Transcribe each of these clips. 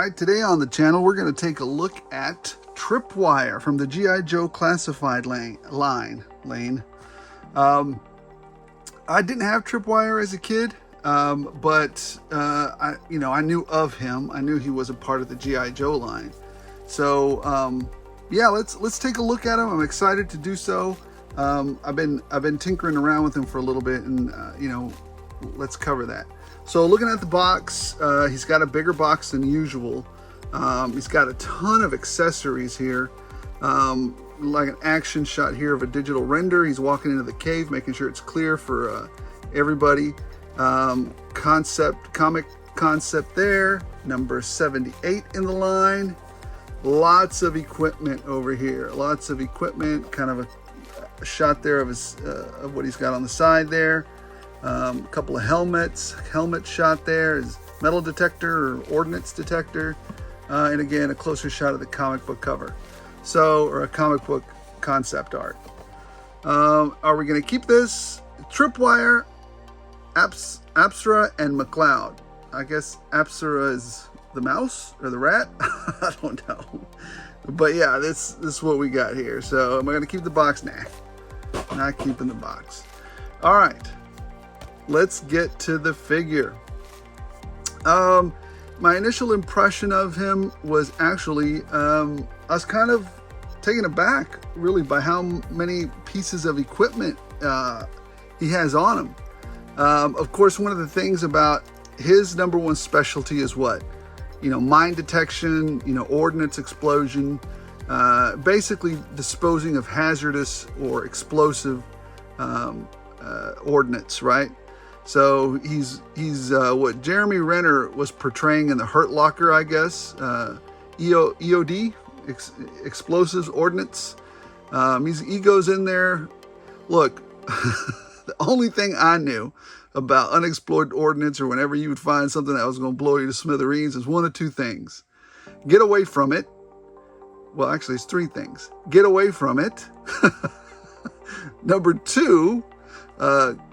right, today on the channel, we're going to take a look at Tripwire from the G.I. Joe Classified line. I didn't have Tripwire as a kid, but I knew of him. I knew he was a part of the G.I. Joe line. So yeah, let's take a look at him. I'm excited to do so. I've been tinkering around with him for a little bit, and let's cover that. So looking at the box, he's got a bigger box than usual. He's got a ton of accessories here, like an action shot here of a digital render. He's walking into the cave, making sure it's clear for everybody. Comic concept there, number 78 in the line. Lots of equipment over here. Lots of equipment. Kind of a shot there of his of what he's got on the side there. A couple of helmet shot there, his metal detector or ordnance detector, and again a closer shot of the comic book cover, or a comic book concept art. Are we going to keep this? Tripwire, Apsara, and McCloud. I guess Apsara is the mouse or the rat. I don't know, but yeah, this is what we got here. So am I going to keep the box? Nah, not keeping the box. All right. Let's get to the figure. My initial impression of him was actually, I was kind of taken aback, really, by how many pieces of equipment he has on him. Of course, one of the things about his number one specialty is what? Mine detection, ordnance explosion, basically disposing of hazardous or explosive ordnance, right? So he's what Jeremy Renner was portraying in the Hurt Locker, I guess. EOD, explosives, ordnance. He goes in there. Look, the only thing I knew about unexplored ordnance, or whenever you would find something that was going to blow you to smithereens, is one of two things. Get away from it. Well, actually, it's three things. Get away from it. Number two,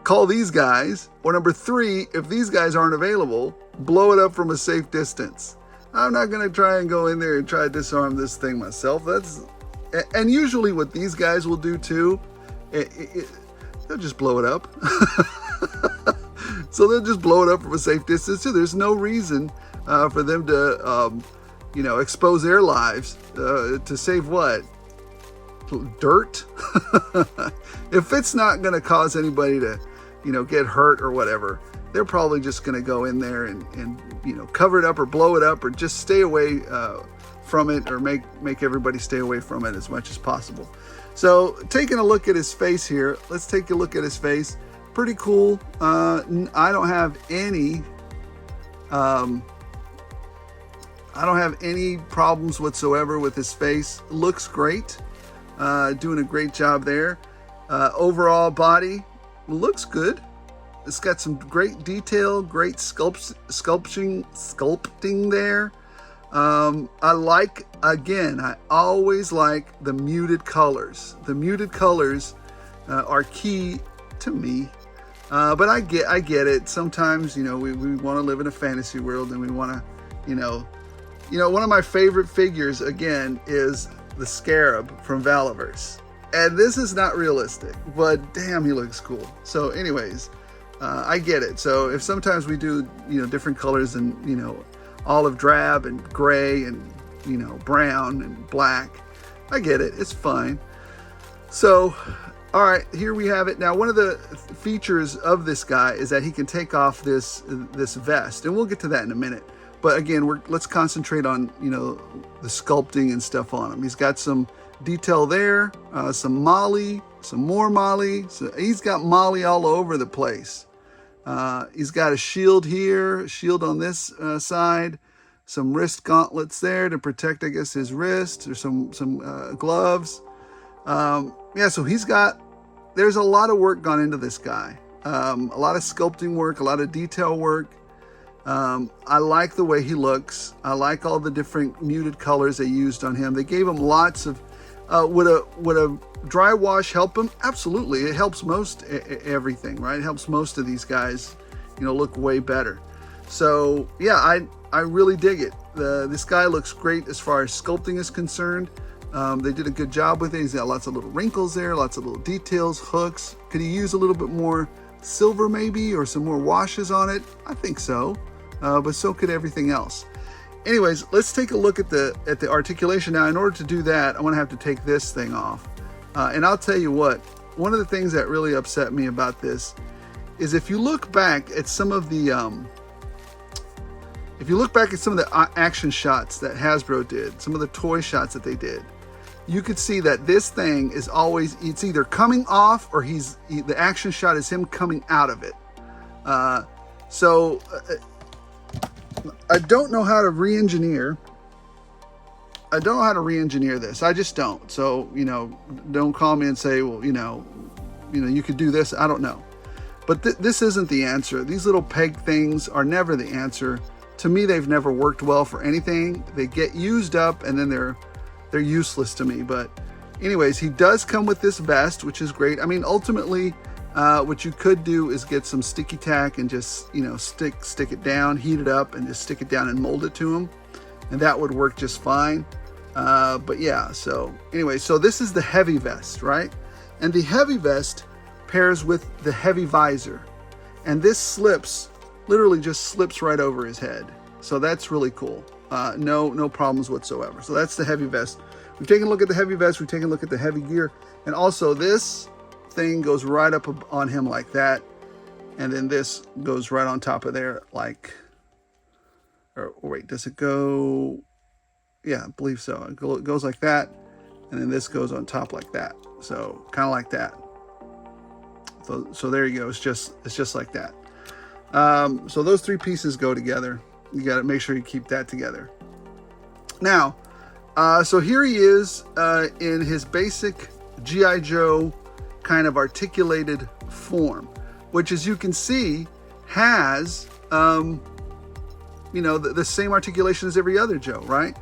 call these guys. Or number three, if these guys aren't available, blow it up from a safe distance. I'm not going to try and go in there and try to disarm this thing myself. And usually what these guys will do too, they'll just blow it up. So they'll just blow it up from a safe distance too. There's no reason for them to, expose their lives to save what? Dirt. If it's not going to cause anybody to get hurt or whatever, they're probably just going to go in there and cover it up or blow it up, or just stay away from it, or make everybody stay away from it as much as possible. So taking a look at his face here, let's take a look at his face. Pretty cool. I don't have any problems whatsoever with his face. Looks great. Doing a great job there. Overall body looks good. It's got some great detail, great sculpting there. I always like the muted colors. The muted colors are key to me. But I get it. Sometimes, we want to live in a fantasy world, and we want to, one of my favorite figures, again, is the Scarab from Valaverse. And this is not realistic, but damn, he looks cool. So anyways, I get it. So if sometimes we do, different colors, and, olive drab and gray and, brown and black, I get it. It's fine. So, all right, here we have it. Now, one of the features of this guy is that he can take off this vest, and we'll get to that in a minute. But again, let's concentrate on, the sculpting and stuff on him. He's got some detail there, some molly, some more molly. So he's got molly all over the place. He's got a shield here, a shield on this side, some wrist gauntlets there to protect, I guess, his wrist, or some gloves. Yeah, so there's a lot of work gone into this guy. A lot of sculpting work, a lot of detail work. I like the way he looks. I like all the different muted colors they used on him. They gave him lots of, would a dry wash help him? Absolutely. It helps most everything, right? It helps most of these guys, look way better. So yeah, I really dig it. This guy looks great as far as sculpting is concerned. They did a good job with it. He's got lots of little wrinkles there, lots of little details, hooks. Could he use a little bit more silver maybe, or some more washes on it? I think so, but so could everything else. Anyways, let's take a look at the articulation. Now, in order to do that, I'm gonna have to take this thing off. And I'll tell you what, one of the things that really upset me about this is if you look back at some of the action shots that Hasbro did, some of the toy shots that they did, you could see that this thing is always, it's either coming off or the action shot is him coming out of it. So I don't know how to re-engineer. I don't know how to re-engineer this. I just don't. So, you know, don't call me and say, well, you know, you could do this. I don't know. But this isn't the answer. These little peg things are never the answer. To me, they've never worked well for anything. They get used up and then they're useless to me. But anyways, he does come with this vest, which is great. I mean, ultimately, what you could do is get some sticky tack and just, you know, stick it down, heat it up, and just stick it down and mold it to him. And that would work just fine. But yeah, so anyway, so this is the heavy vest, right? And the heavy vest pairs with the heavy visor. And this slips, literally just slips right over his head. So that's really cool. No problems whatsoever. So that's the heavy vest. We've taken a look at the heavy vest. We've taken a look at the heavy gear. And also this thing goes right up on him like that. And then this goes right on top of there like, or wait, does it go? Yeah, I believe so. It goes like that. And then this goes on top like that. So kind of like that. So there you go. It's just like that. So those three pieces go together. You got to make sure you keep that together. Now, so here he is in his basic G.I. Joe kind of articulated form, which, as you can see, has you know, the same articulation as every other Joe, right?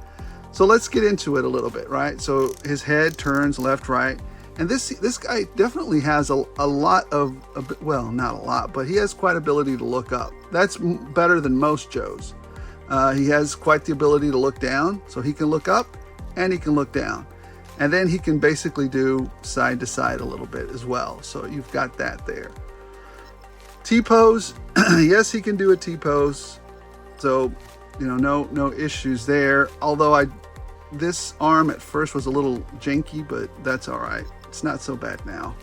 So let's get into it a little bit, right? So his head turns left, right. And this guy definitely has a lot of, well, not a lot, but he has quite ability to look up. That's better than most Joes. He has quite the ability to look down, so he can look up and he can look down. And then he can basically do side to side a little bit as well. So you've got that there. T-pose, yes, he can do a T-pose. So, you know, no issues there. Although this arm at first was a little janky, but that's all right. It's not so bad now.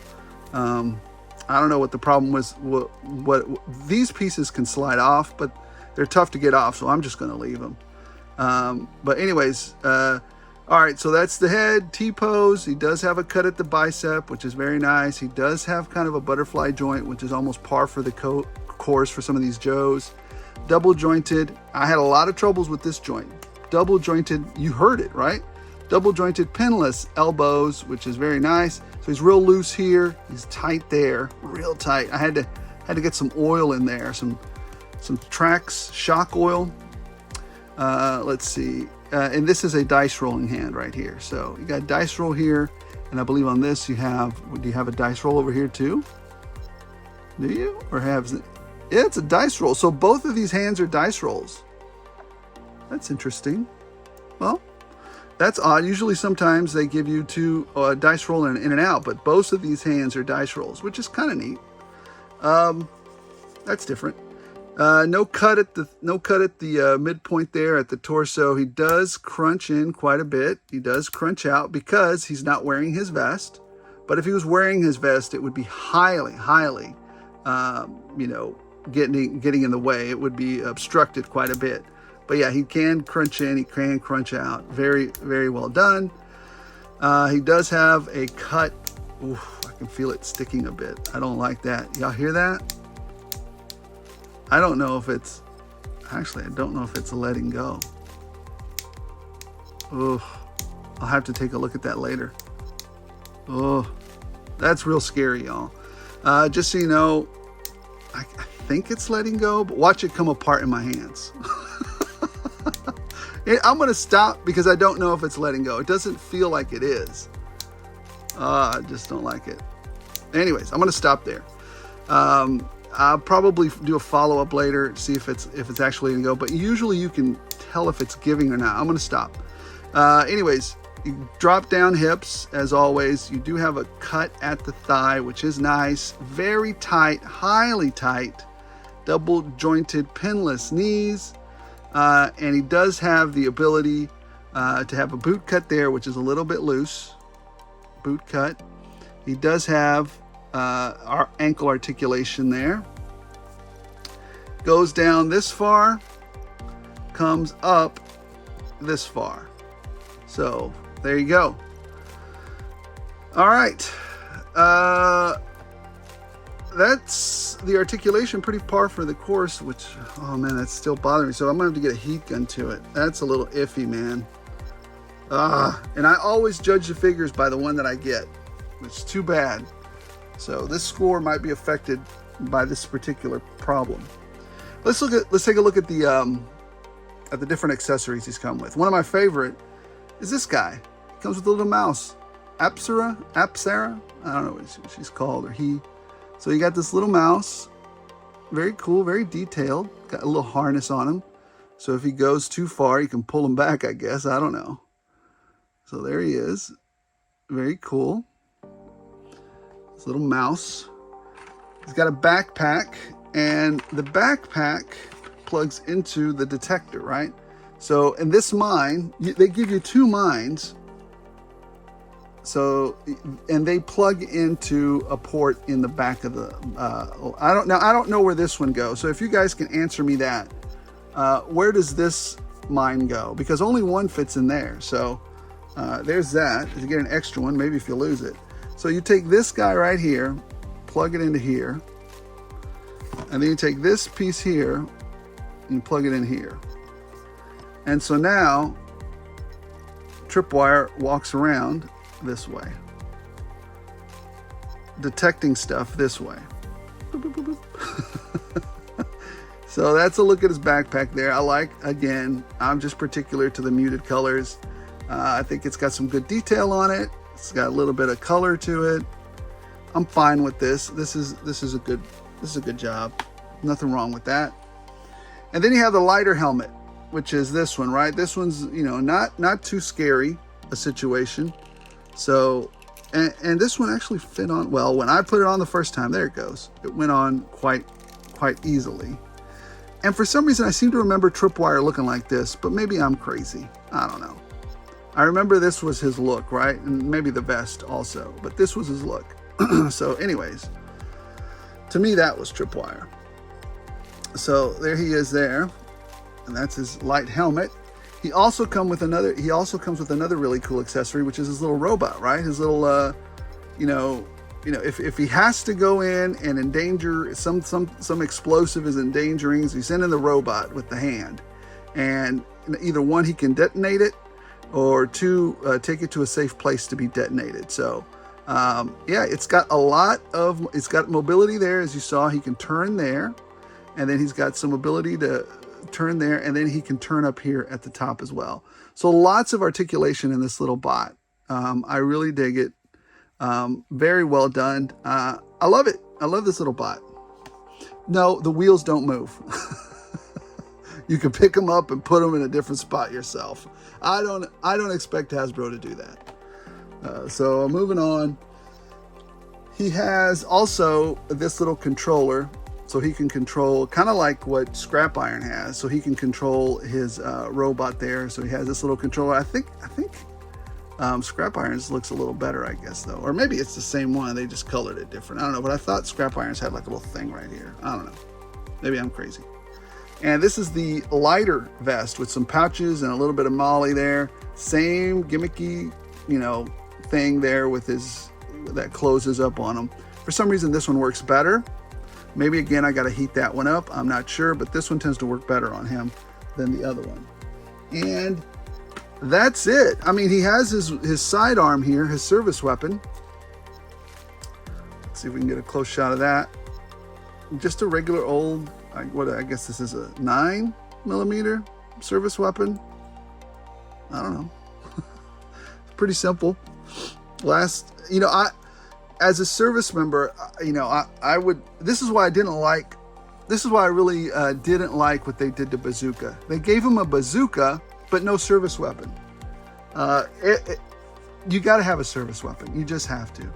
I don't know what the problem was. What these pieces can slide off, but they're tough to get off, so I'm just going to leave them. But anyways, all right, so that's the head, T-pose. He does have a cut at the bicep, which is very nice. He does have kind of a butterfly joint, which is almost par for the course for some of these Joes. Double jointed. I had a lot of troubles with this joint. Double jointed, you heard it, right? Double jointed pinless elbows, which is very nice. So he's real loose here. He's tight there, real tight. I had to get some oil in there, some Trax shock oil. Let's see. And this is a dice rolling hand right here. So you got dice roll here, and I believe on this do you have a dice roll over here too? Do you? Or have it? Yeah, it's a dice roll. So both of these hands are dice rolls. That's interesting. Well, that's odd. Usually sometimes they give you two dice roll and an in and out, but both of these hands are dice rolls, which is kind of neat. That's different. No cut at the midpoint there at the torso. He does crunch in quite a bit. He does crunch out because he's not wearing his vest. But if he was wearing his vest, it would be highly, you know, getting in the way. It would be obstructed quite a bit. But yeah, he can crunch in, he can crunch out. Very, very well done. He does have a cut. Oof, I can feel it sticking a bit. I don't like that. Y'all hear that? I don't know if it's, actually, I don't know if it's letting go. Oof, I'll have to take a look at that later. Oh, that's real scary, y'all. Just so you know, I think it's letting go, but watch it come apart in my hands. I'm going to stop because I don't know if it's letting go. It doesn't feel like it is. I just don't like it. Anyways, I'm going to stop there. I'll probably do a follow-up later, see if it's actually gonna go, but usually you can tell if it's giving or not. I'm gonna stop. Anyways, you drop down hips, as always. You do have a cut at the thigh, which is nice. Very tight, highly tight, double jointed pinless knees. And he does have the ability to have a boot cut there, which is a little bit loose. Boot cut. He does have our ankle articulation there. Goes down this far, comes up this far. So there you go. All right. That's the articulation, pretty par for the course, which, oh man, that's still bothering me. So I'm gonna have to get a heat gun to it. That's a little iffy, man. And I always judge the figures by the one that I get, which is too bad. So this score might be affected by this particular problem. Let's take a look at the different accessories he's come with. One of my favorite is this guy. He comes with a little mouse. Apsara? I don't know what she's called, or he. So you got this little mouse. Very cool, very detailed. Got a little harness on him. So if he goes too far, you can pull him back, I guess. I don't know. So there he is. Very cool. This little mouse. He's got a backpack, and the backpack plugs into the detector, right? So in this mine, they give you 2 mines. So, and they plug into a port in the back of the, I don't know where this one goes. So if you guys can answer me that, where does this mine go? Because only one fits in there. So there's that. You get an extra one, maybe if you lose it. So you take this guy right here, plug it into here, and then you take this piece here and plug it in here. And so now Tripwire walks around this way, detecting stuff this way. Boop, boop, boop, boop. So that's a look at his backpack there. I like, again, I'm just particular to the muted colors. I think it's got some good detail on it. It's got a little bit of color to it. I'm fine with this. This is a good job. Nothing wrong with that. And then you have the lighter helmet, which is this one, right? This one's, you know, not too scary a situation. So, and this one actually fit on, well, when I put it on the first time, there it goes. It went on quite easily. And for some reason, I seem to remember Tripwire looking like this, but maybe I'm crazy. I don't know. I remember this was his look, right? And maybe the vest also, but this was his look. So anyways, to me, that was Tripwire. So there he is there, and that's his light helmet. He also comes with another really cool accessory, which is his little robot, right? His little, if he has to go in and endanger some explosive is endangering, so you send in the robot with the hand, and either one, he can detonate it, or 2, take it to a safe place to be detonated. So yeah, it's got mobility there, as you saw. He can turn there, and then he's got some ability to turn there, and then he can turn up here at the top as well. So lots of articulation in this little bot. I really dig it. Very well done. I love it. I love this little bot. No, the wheels don't move. You can pick them up and put them in a different spot yourself. I don't expect Hasbro to do that. So moving on. He has also this little controller, so he can control, kind of like what Scrap Iron has. So he can control his robot there. So he has this little controller. I think Scrap Iron's looks a little better, I guess, though. Or maybe it's the same one. They just colored it different. I don't know. But I thought Scrap Irons had like a little thing right here. I don't know. Maybe I'm crazy. And this is the lighter vest with some pouches and a little bit of molly there. Same gimmicky, thing there with his, that closes up on him. For some reason, this one works better. Maybe, again, I got to heat that one up. I'm not sure, but this one tends to work better on him than the other one. And that's it. I mean, he has his sidearm here, his service weapon. Let's see if we can get a close shot of that. Just a regular old, I guess this is a 9mm service weapon. I don't know. It's pretty simple. as a service member, you know, I would, this is why I really didn't like what they did to Bazooka. They gave him a bazooka, but no service weapon. You got to have a service weapon. You just have to.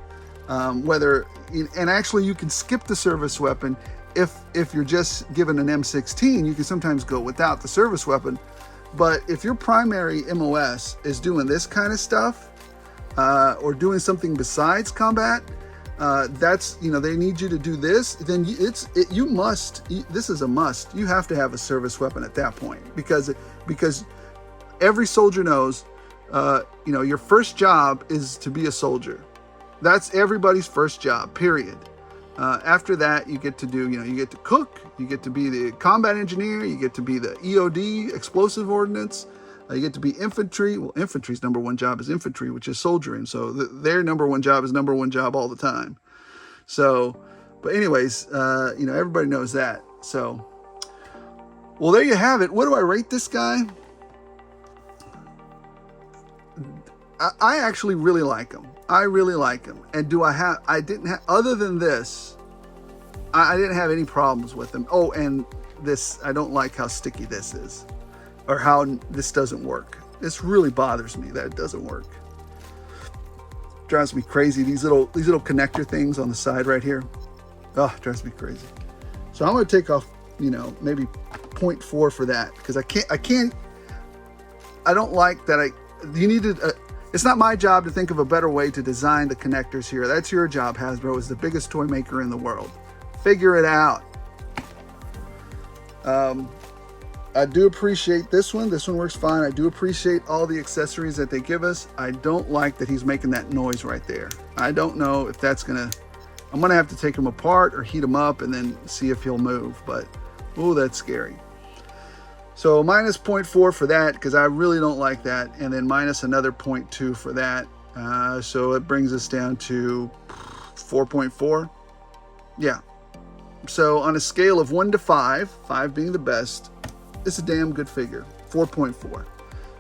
And actually you can skip the service weapon if you're just given an M16. You can sometimes go without the service weapon. But if your primary MOS is doing this kind of stuff, or doing something besides combat, that's, you know, they need you to do this, then this is a must. You have to have a service weapon at that point, because every soldier knows, you know, your first job is to be a soldier. That's everybody's first job, period. After that, you get to do, you know, you get to cook, you get to be the combat engineer, you get to be the EOD, explosive ordnance, you get to be infantry. Well, infantry's number one job is infantry, which is soldiering. So their number one job is number one job all the time. So, but anyways, you know, everybody knows that. So, well, there you have it. What do I rate this guy? I actually really like him. I really like him. And other than this, I didn't have any problems with him. Oh, and this, I don't like how sticky this is, or how this doesn't work. This really bothers me that it doesn't work. Drives me crazy. These little connector things on the side right here. Oh, drives me crazy. So I'm going to take off, you know, maybe 0.4 for that, because I don't like that. It's not my job to think of a better way to design the connectors here. That's your job. Hasbro is the biggest toy maker in the world. Figure it out. I do appreciate this one. This one works fine. I do appreciate all the accessories that they give us. I don't like that he's making that noise right there. I don't know if that's I'm gonna have to take him apart or heat him up and then see if he'll move, but oh, that's scary. So minus 0.4 for that, because I really don't like that, and then minus another 0.2 for that. So it brings us down to 4.4. Yeah. So on a scale of 1 to 5, 5 being the best, it's a damn good figure. 4.4.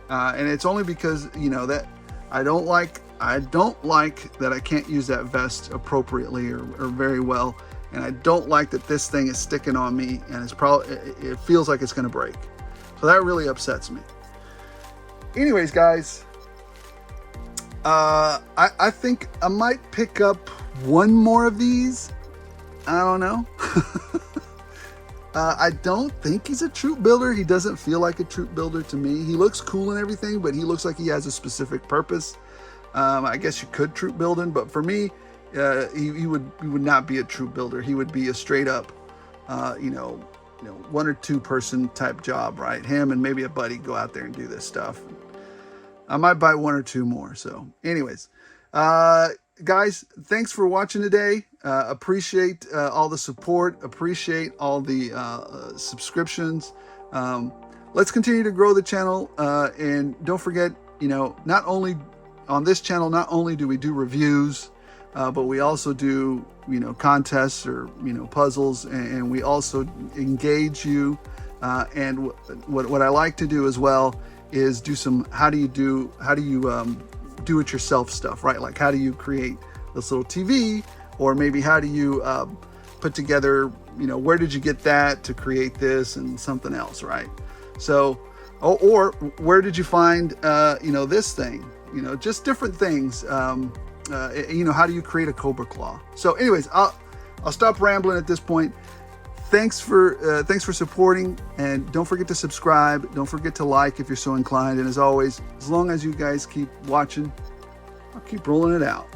And it's only because, you know, that I don't like that I can't use that vest appropriately or very well, and I don't like that this thing is sticking on me, and it feels like it's going to break. So that really upsets me. Anyways, guys, I think I might pick up one more of these. I don't know. I don't think he's a troop builder. He doesn't feel like a troop builder to me. He looks cool and everything, but he looks like he has a specific purpose. I guess you could troop build him, but for me, he would not be a troop builder. He would be a straight up, you know, 1 or 2 person type job, right? Him and maybe a buddy go out there and do this stuff. I might buy 1 or 2 more. So anyways, guys, thanks for watching today. Appreciate all the support. Appreciate all the subscriptions. Let's continue to grow the channel. And don't forget, you know, not only on this channel, not only do we do reviews, but we also do, you know, contests or, you know, puzzles, and we also engage you. And what I like to do as well is do some, how do you do it yourself stuff, right? Like, how do you create this little TV, or maybe how do you put together, you know, where did you get that to create this and something else, right? So, or where did you find, you know, this thing, you know, just different things. You know, how do you create a Cobra claw? So anyways, I'll stop rambling at this point. Thanks for supporting, and don't forget to subscribe. Don't forget to like if you're so inclined. And as always, as long as you guys keep watching, I'll keep rolling it out.